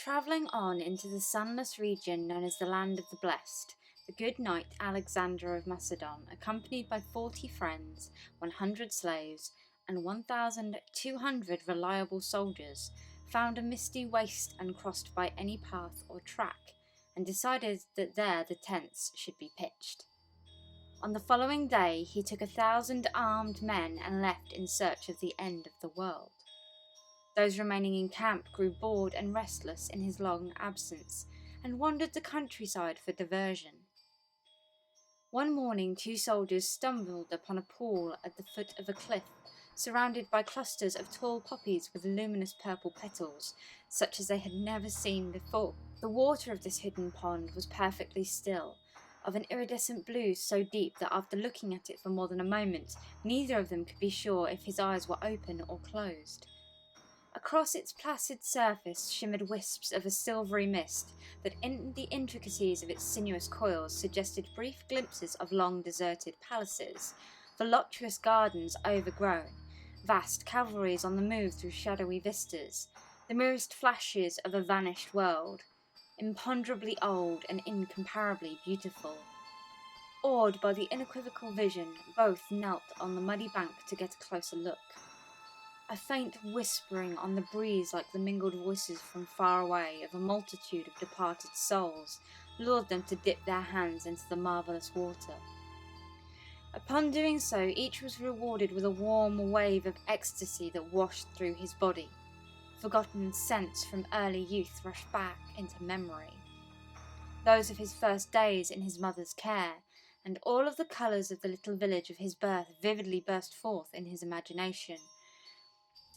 Travelling on into the sunless region known as the Land of the Blessed, the good knight Alexander of Macedon, accompanied by 40 friends, 100 slaves, and 1,200 reliable soldiers, found a misty waste uncrossed by any path or track, and decided that there the tents should be pitched. On the following day he took 1,000 armed men and left in search of the end of the world. Those remaining in camp grew bored and restless in his long absence, and wandered the countryside for diversion. One morning 2 soldiers stumbled upon a pool at the foot of a cliff, surrounded by clusters of tall poppies with luminous purple petals, such as they had never seen before. The water of this hidden pond was perfectly still, of an iridescent blue so deep that after looking at it for more than a moment, neither of them could be sure if his eyes were open or closed. Across its placid surface shimmered wisps of a silvery mist that in the intricacies of its sinuous coils suggested brief glimpses of long deserted palaces, voluptuous gardens overgrown, vast cavalries on the move through shadowy vistas, the merest flashes of a vanished world, imponderably old and incomparably beautiful. Awed by the unequivocal vision, both knelt on the muddy bank to get a closer look. A faint whispering on the breeze like the mingled voices from far away of a multitude of departed souls lured them to dip their hands into the marvellous water. Upon doing so, each was rewarded with a warm wave of ecstasy that washed through his body. Forgotten scents from early youth rushed back into memory. Those of his first days in his mother's care, and all of the colours of the little village of his birth vividly burst forth in his imagination,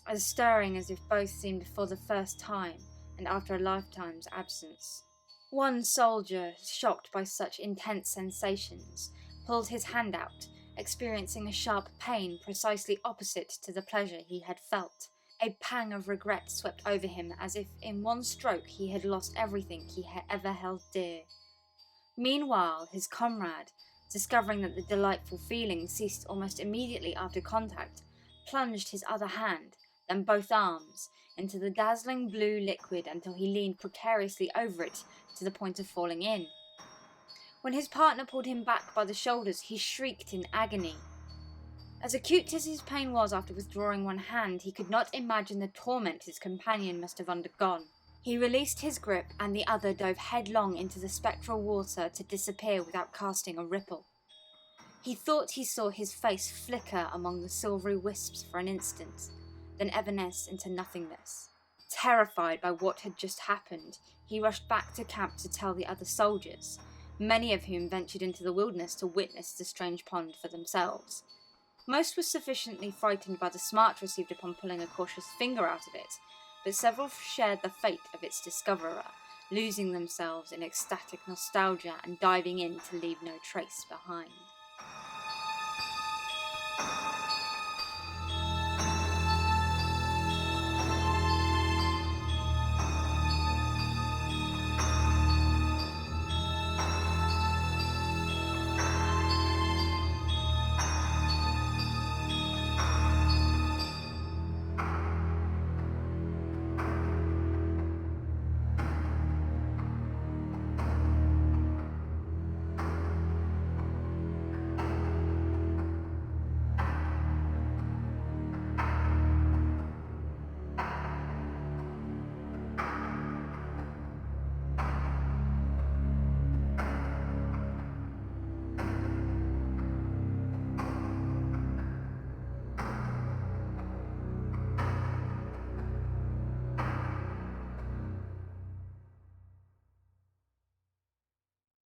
as stirring as if both seemed for the first time and after a lifetime's absence. One soldier, shocked by such intense sensations, pulled his hand out, experiencing a sharp pain precisely opposite to the pleasure he had felt. A pang of regret swept over him as if in one stroke he had lost everything he had ever held dear. Meanwhile, his comrade, discovering that the delightful feeling ceased almost immediately after contact, plunged his other hand, then both arms, into the dazzling blue liquid until he leaned precariously over it to the point of falling in. When his partner pulled him back by the shoulders, he shrieked in agony. As acute as his pain was after withdrawing one hand, he could not imagine the torment his companion must have undergone. He released his grip, and the other dove headlong into the spectral water to disappear without casting a ripple. He thought he saw his face flicker among the silvery wisps for an instant, then evanesce into nothingness. Terrified by what had just happened, he rushed back to camp to tell the other soldiers, many of whom ventured into the wilderness to witness the strange pond for themselves. Most were sufficiently frightened by the smart received upon pulling a cautious finger out of it, but several shared the fate of its discoverer, losing themselves in ecstatic nostalgia and diving in to leave no trace behind.